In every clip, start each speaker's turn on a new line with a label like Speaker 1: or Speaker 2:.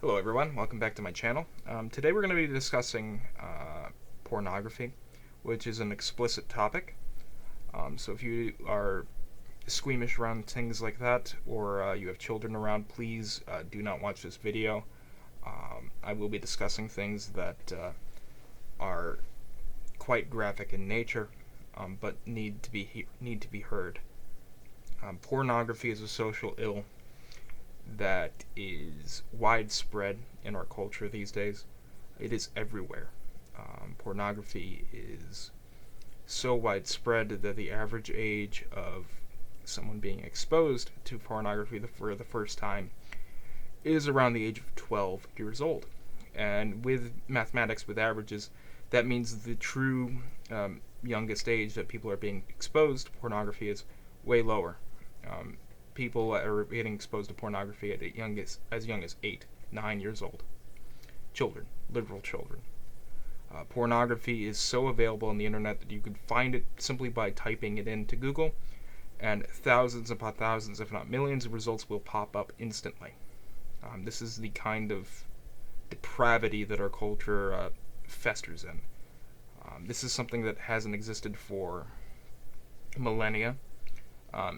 Speaker 1: Hello everyone, welcome back to my channel. Today we're going to be discussing pornography, which is an explicit topic. So if you are squeamish around things like that, or you have children around, please do not watch this video. I will be discussing things that are quite graphic in nature, but need to be heard. Pornography is a social ill that is widespread in our culture these days. It is everywhere. Pornography is so widespread that the average age of someone being exposed to pornography for the first time is around the age of 12 years old. And with mathematics, with averages, that means the true youngest age that people are being exposed to pornography is way lower. People are getting exposed to pornography at as young as 8, 9 years old. Children, literal children. Pornography is so available on the internet that you can find it simply by typing it into Google, and thousands upon thousands, if not millions, of results will pop up instantly. This is the kind of depravity that our culture festers in. This is something that hasn't existed for millennia.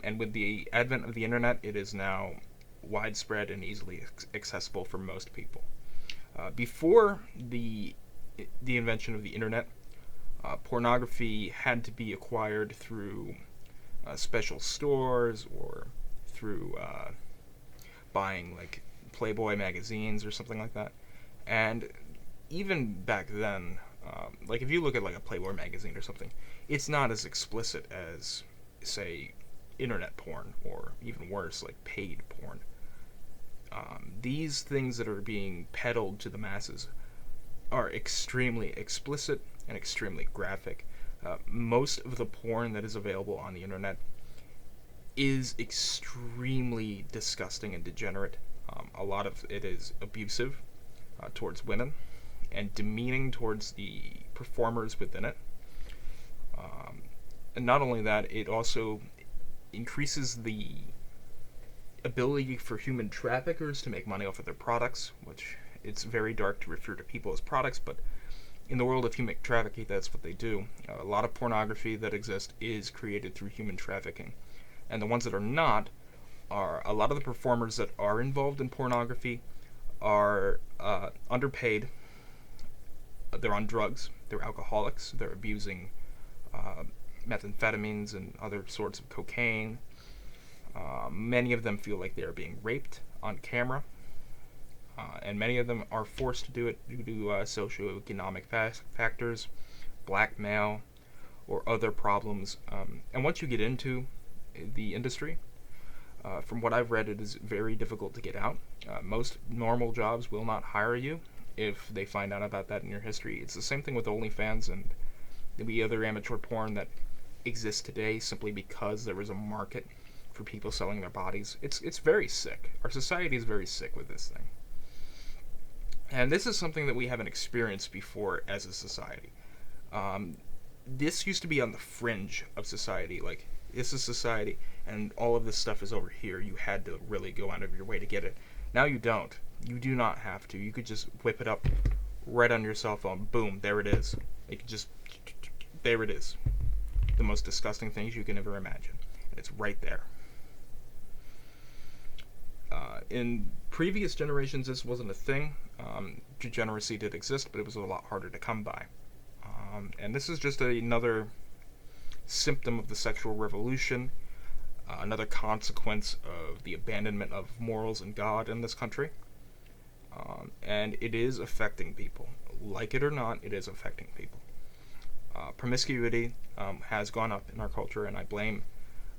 Speaker 1: And with the advent of the internet, it is now widespread and easily accessible for most people. Before the invention of the internet, pornography had to be acquired through special stores or through buying like Playboy magazines or something like that. And even back then, like if you look at like a Playboy magazine or something, it's not as explicit as, say, internet porn, or even worse, like paid porn. These things that are being peddled to the masses are extremely explicit and extremely graphic. Most of the porn that is available on the internet is extremely disgusting and degenerate. A lot of it is abusive towards women and demeaning towards the performers within it. And not only that, it also increases the ability for human traffickers to make money off of their products, which it's very dark to refer to people as products, but in the world of human trafficking, that's what they do. A lot of pornography that exists is created through human trafficking. And the ones that are not are a lot of the performers that are involved in pornography are underpaid. They're on drugs. They're alcoholics. They're abusing methamphetamines and other sorts of cocaine. Many of them feel like they are being raped on camera, and many of them are forced to do it due to socioeconomic factors, blackmail, or other problems. And once you get into the industry, from what I've read, it is very difficult to get out. Most normal jobs will not hire you if they find out about that in your history. It's the same thing with OnlyFans and the other amateur porn that exists today simply because there was a market for people selling their bodies. It's very sick. Our society is very sick with this thing. And this is something that we haven't experienced before as a society. This used to be on the fringe of society. Like, this is society, and all of this stuff is over here. You had to really go out of your way to get it. Now you don't. You do not have to. You could just whip it up right on your cell phone. Boom, there it is. You can just, there it is. The most disgusting things you can ever imagine. And it's right there. In previous generations, this wasn't a thing. Degeneracy did exist, but it was a lot harder to come by. And this is just another symptom of the sexual revolution, another consequence of the abandonment of morals and God in this country. And it is affecting people. Like it or not, it is affecting people. Promiscuity has gone up in our culture, and I blame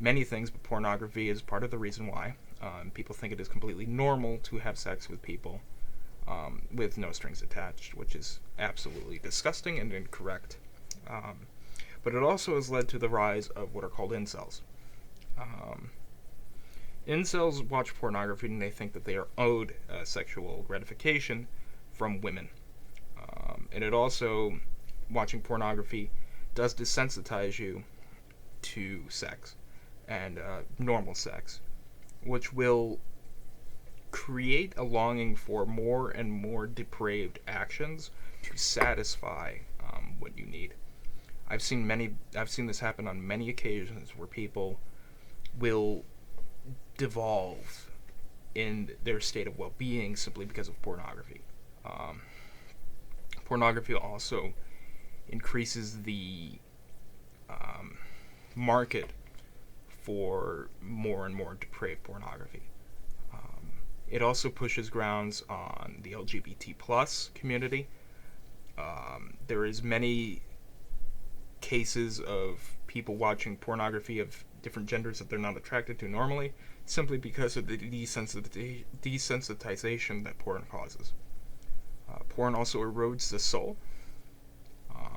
Speaker 1: many things, but pornography is part of the reason why. People think it is completely normal to have sex with people with no strings attached, which is absolutely disgusting and incorrect. But it also has led to the rise of what are called incels. Incels watch pornography and they think that they are owed sexual gratification from women. And it also, watching pornography does desensitize you to sex and normal sex, which will create a longing for more and more depraved actions to satisfy what you need. I've seen this happen on many occasions where people will devolve in their state of well-being simply because of pornography. Pornography also increases the market for more and more depraved pornography. It also pushes grounds on the LGBT plus community. There is many cases of people watching pornography of different genders that they're not attracted to normally, simply because of the desensitization that porn causes. Porn also erodes the soul.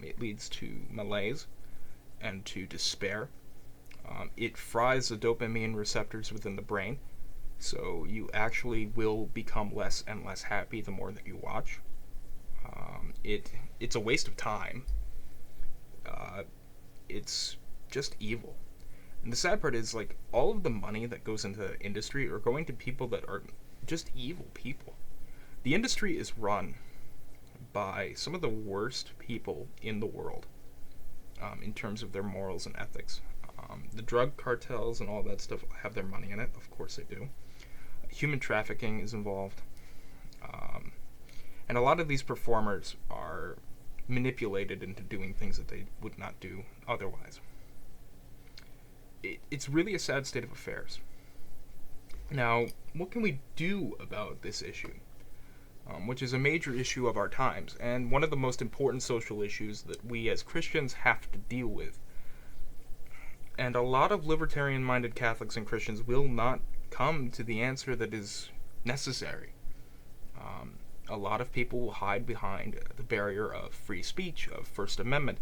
Speaker 1: It leads to malaise and to despair. It fries the dopamine receptors within the brain, so you actually will become less and less happy the more that you watch. It's a waste of time. It's just evil. And the sad part is, like, all of the money that goes into the industry are going to people that are just evil people. The industry is run by some of the worst people in the world, in terms of their morals and ethics. The drug cartels and all that stuff have their money in it. Of course they do. Human trafficking is involved. And a lot of these performers are manipulated into doing things that they would not do otherwise. It's really a sad state of affairs. Now, what can we do about this issue? Which is a major issue of our times, and one of the most important social issues that we as Christians have to deal with. And a lot of libertarian-minded Catholics and Christians will not come to the answer that is necessary. A lot of people will hide behind the barrier of free speech, of First Amendment.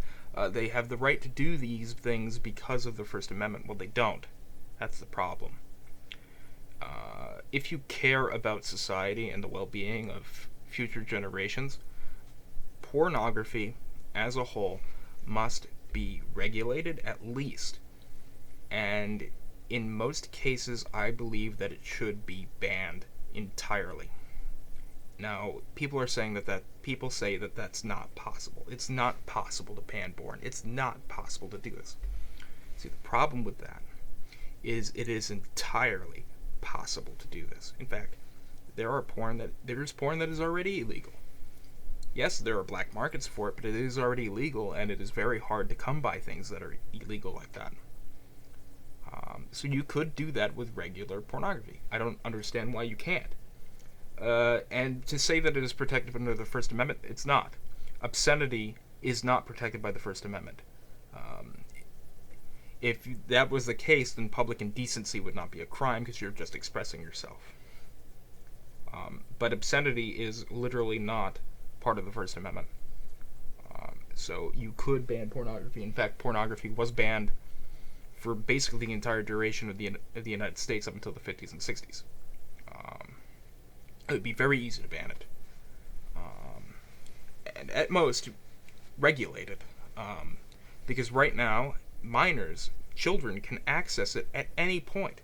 Speaker 1: They have the right to do these things because of the First Amendment. Well, they don't. That's the problem. If you care about society and the well-being of future generations, pornography as a whole must be regulated at least. And in most cases, I believe that it should be banned entirely. Now, people say that that's not possible. It's not possible to ban porn. It's not possible to do this. See, the problem with that is it is entirely possible to do this. In fact, there's porn that is already illegal. Yes, there are black markets for it, but it is already illegal, and it is very hard to come by things that are illegal like that. So you could do that with regular pornography. I don't understand why you can't. And to say that it is protected under the First Amendment, it's not. Obscenity is not protected by the First Amendment. If that was the case, then public indecency would not be a crime because you're just expressing yourself. But obscenity is literally not part of the First Amendment. So you could ban pornography. In fact, pornography was banned for basically the entire duration of the United States up until the 50s and 60s. It would be very easy to ban it. And at most, regulate it. Because right now, children can access it at any point.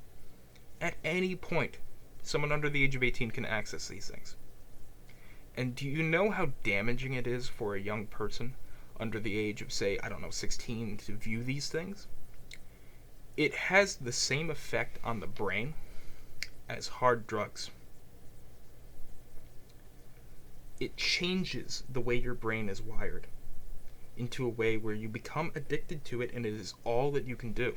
Speaker 1: At any point, someone under the age of 18 can access these things. And do you know how damaging it is for a young person under the age of, say, 16 to view these things? It has the same effect on the brain as hard drugs. It changes the way your brain is wired into a way where you become addicted to it and it is all that you can do.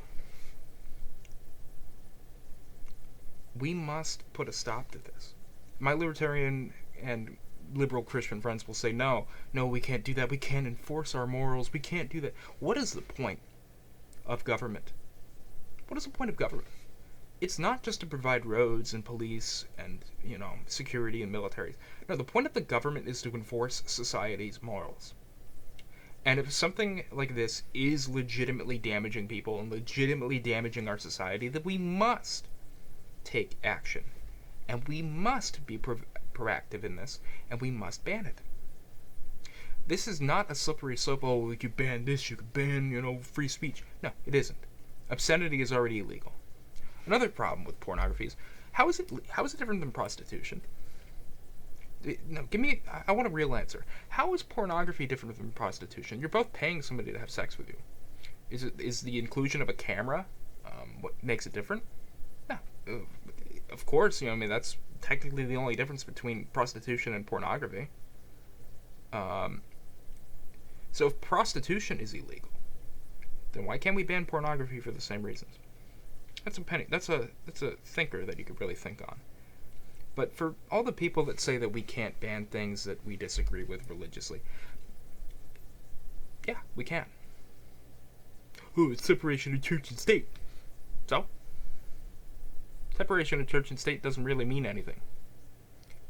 Speaker 1: We must put a stop to this. My libertarian and liberal Christian friends will say, no, we can't do that. We can't enforce our morals. We can't do that. What is the point of government? What is the point of government? It's not just to provide roads and police and, security and military. No, the point of the government is to enforce society's morals. And if something like this is legitimately damaging people and legitimately damaging our society, then we must take action. And we must be proactive in this, and we must ban it. This is not a slippery slope, you could ban this, you could ban, free speech. No, it isn't. Obscenity is already illegal. Another problem with pornography is How is it different than prostitution? No, give me. I want a real answer. How is pornography different from prostitution? You're both paying somebody to have sex with you. Is the inclusion of a camera what makes it different? No. Of course, I mean that's technically the only difference between prostitution and pornography. So if prostitution is illegal, then why can't we ban pornography for the same reasons? That's a thinker that you could really think on. But for all the people that say that we can't ban things that we disagree with religiously, yeah, we can. Oh, it's separation of church and state. So? Separation of church and state doesn't really mean anything.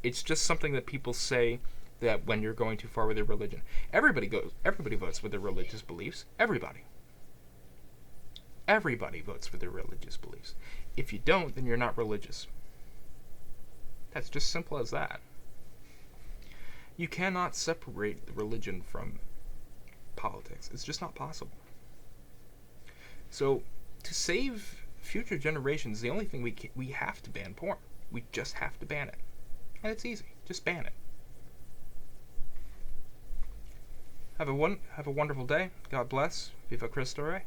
Speaker 1: It's just something that people say that when you're going too far with your religion. Everybody votes with their religious beliefs. Everybody votes for their religious beliefs. If you don't, then you're not religious. That's just simple as that. You cannot separate the religion from politics. It's just not possible. So, to save future generations, the only thing we have to ban porn. We just have to ban it. And it's easy. Just ban it. Have a wonderful day. God bless. Viva Christo Rey.